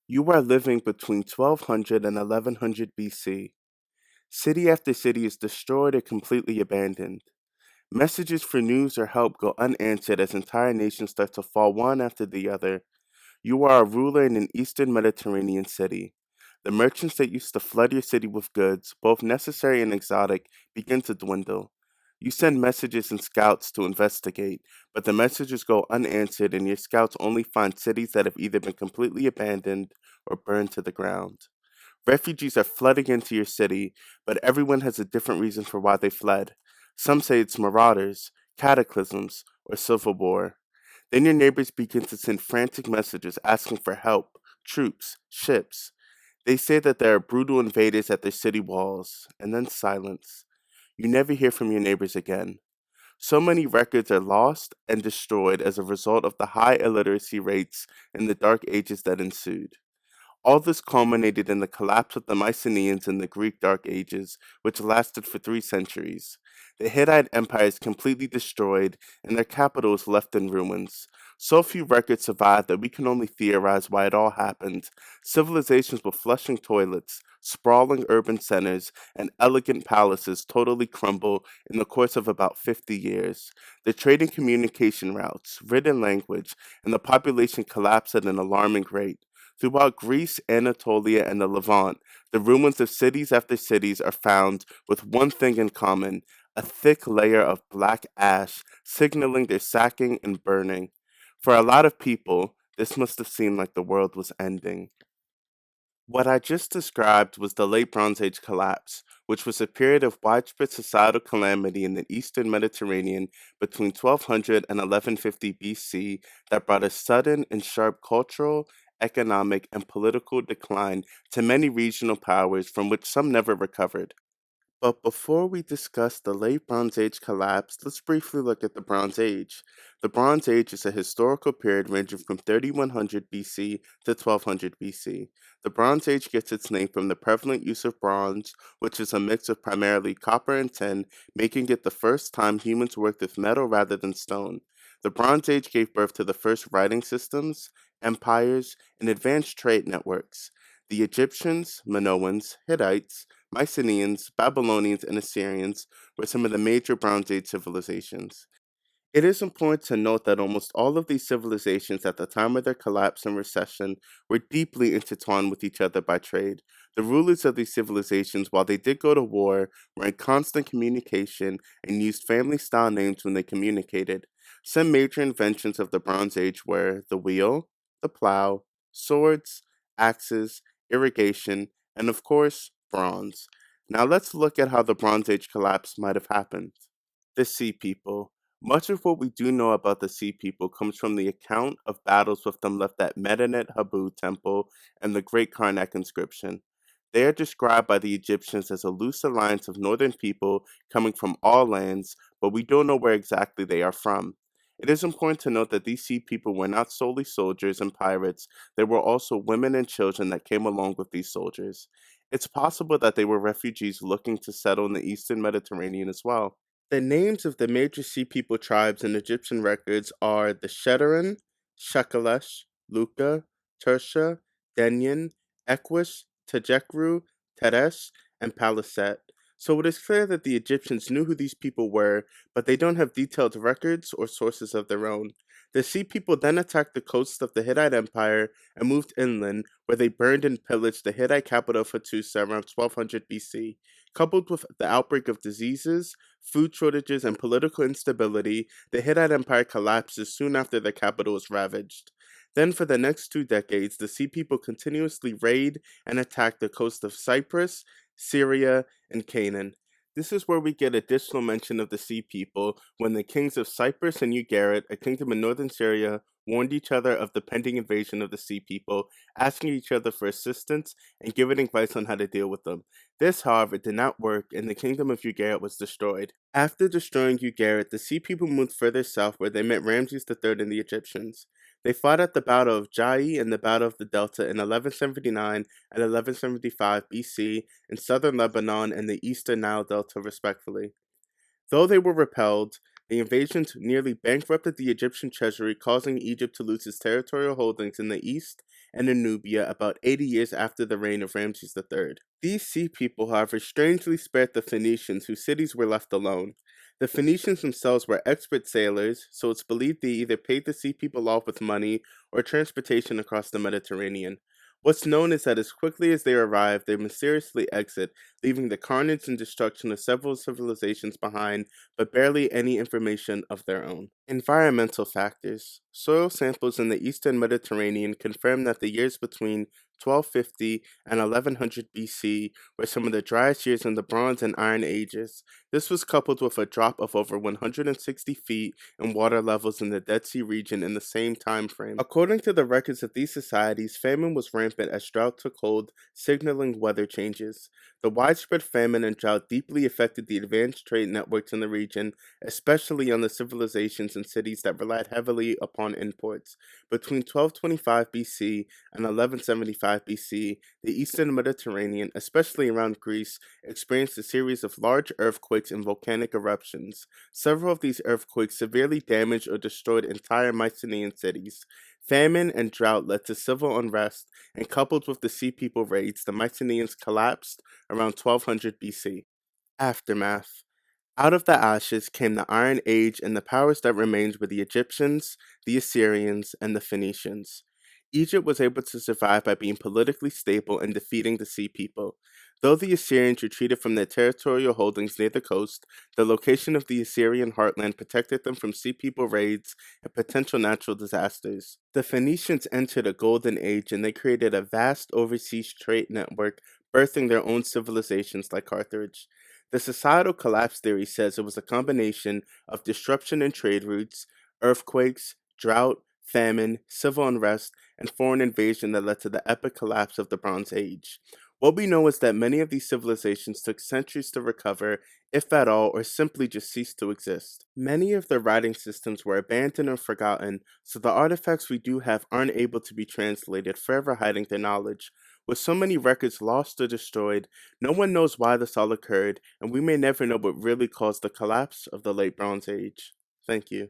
You are living between 1200 and 1100 BC. City after city is destroyed or completely abandoned. Messages for news or help go unanswered as entire nations start to fall one after the other. You are a ruler in an eastern Mediterranean city. The merchants that used to flood your city with goods, both necessary and exotic, begin to dwindle. You send messages and scouts to investigate, but the messages go unanswered and your scouts only find cities that have either been completely abandoned or burned to the ground. Refugees are flooding into your city, but everyone has a different reason for why they fled. Some say it's marauders, cataclysms, or civil war. Then your neighbors begin to send frantic messages asking for help, troops, ships. They say that there are brutal invaders at their city walls, and then silence. You never hear from your neighbors again. So many records are lost and destroyed as a result of the high illiteracy rates in the dark ages that ensued. All this culminated in the collapse of the Mycenaeans in the Greek Dark Ages, which lasted for 3 centuries. The Hittite Empire is completely destroyed, and their capital is left in ruins. So few records survive that we can only theorize why it all happened. Civilizations with flushing toilets, sprawling urban centers, and elegant palaces totally crumble in the course of about 50 years. The trade and communication routes, written language, and the population collapse at an alarming rate. Throughout Greece, Anatolia, and the Levant, the ruins of cities after cities are found with one thing in common: a thick layer of black ash signaling their sacking and burning. For a lot of people, this must have seemed like the world was ending. What I just described was the Late Bronze Age collapse, which was a period of widespread societal calamity in the eastern Mediterranean between 1200 and 1150 BC that brought a sudden and sharp cultural, economic, and political decline to many regional powers from which some never recovered. But before we discuss the Late Bronze Age collapse, let's briefly look at the Bronze Age. The Bronze Age is a historical period ranging from 3100 BC to 1200 BC. The Bronze Age gets its name from the prevalent use of bronze, which is a mix of primarily copper and tin, making it the first time humans worked with metal rather than stone. The Bronze Age gave birth to the first writing systems, empires, and advanced trade networks. The Egyptians, Minoans, Hittites, Mycenaeans, Babylonians, and Assyrians were some of the major Bronze Age civilizations. It is important to note that almost all of these civilizations at the time of their collapse and recession were deeply intertwined with each other by trade. The rulers of these civilizations, while they did go to war, were in constant communication and used family style names when they communicated. Some major inventions of the Bronze Age were the wheel, the plow, swords, axes, irrigation, and of course, bronze. Now let's look at how the Bronze Age collapse might have happened. The Sea People. Much of what we do know about the Sea People comes from the account of battles with them left at Medinet Habu Temple and the Great Karnak inscription. They are described by the Egyptians as a loose alliance of northern people coming from all lands, but we don't know where exactly they are from. It is important to note that these sea people were not solely soldiers and pirates, there were also women and children that came along with these soldiers. It's possible that they were refugees looking to settle in the eastern Mediterranean as well. The names of the major Sea People tribes in Egyptian records are the Sherden, Shekelesh, Lukka, Tursha, Denyen, Ekwesh, Tjekru, Teresh, and Peleset. So it is clear that the Egyptians knew who these people were, but they don't have detailed records or sources of their own. The Sea People then attacked the coasts of the Hittite Empire and moved inland, where they burned and pillaged the Hittite capital of Hattusa around 1200 BC. Coupled with the outbreak of diseases, food shortages, and political instability, the Hittite Empire collapses soon after the capital was ravaged. Then, for the next 2 decades, the Sea People continuously raid and attack the coast of Cyprus, Syria, and Canaan. This is where we get additional mention of the Sea People when the kings of Cyprus and Ugarit, a kingdom in northern Syria, warned each other of the pending invasion of the Sea People, asking each other for assistance and giving advice on how to deal with them. This, however, did not work, and the kingdom of Ugarit was destroyed. After destroying Ugarit, the Sea People moved further south where they met Ramses III and the Egyptians. They fought at the Battle of Jai and the Battle of the Delta in 1179 and 1175 BC in southern Lebanon and the eastern Nile Delta, respectively. Though they were repelled, the invasion nearly bankrupted the Egyptian treasury, causing Egypt to lose its territorial holdings in the east and in Nubia about 80 years after the reign of Ramses III. These sea people, however, strangely spared the Phoenicians, whose cities were left alone. The Phoenicians themselves were expert sailors, so it's believed they either paid the sea people off with money or transportation across the Mediterranean. What's known is that as quickly as they arrive, they mysteriously exit, leaving the carnage and destruction of several civilizations behind, but barely any information of their own. Environmental factors. Soil samples in the eastern Mediterranean confirm that the years between 1250 and 1100 BC were some of the driest years in the Bronze and Iron Ages. This was coupled with a drop of over 160 feet in water levels in the Dead Sea region in the same time frame. According to the records of these societies, famine was rampant as drought took hold, signaling weather changes. The widespread famine and drought deeply affected the advanced trade networks in the region, especially on the civilizations and cities that relied heavily upon imports. Between 1225 BC and 1175 BC, the eastern Mediterranean, especially around Greece, experienced a series of large earthquakes and volcanic eruptions. Several of these earthquakes severely damaged or destroyed entire Mycenaean cities. Famine and drought led to civil unrest, and coupled with the Sea People raids, the Mycenaeans collapsed around 1200 BC. Aftermath. Out of the ashes came the Iron Age, and the powers that remained were the Egyptians, the Assyrians, and the Phoenicians. Egypt was able to survive by being politically stable and defeating the Sea People. Though the Assyrians retreated from their territorial holdings near the coast, the location of the Assyrian heartland protected them from Sea People raids and potential natural disasters. The Phoenicians entered a golden age, and they created a vast overseas trade network, birthing their own civilizations like Carthage. The societal collapse theory says it was a combination of disruption in trade routes, earthquakes, drought, famine, civil unrest, and foreign invasion that led to the epic collapse of the Bronze Age. What we know is that many of these civilizations took centuries to recover, if at all, or simply just ceased to exist. Many of their writing systems were abandoned or forgotten, so the artifacts we do have aren't able to be translated, forever hiding their knowledge. With so many records lost or destroyed, no one knows why this all occurred, and we may never know what really caused the collapse of the Late Bronze Age. Thank you.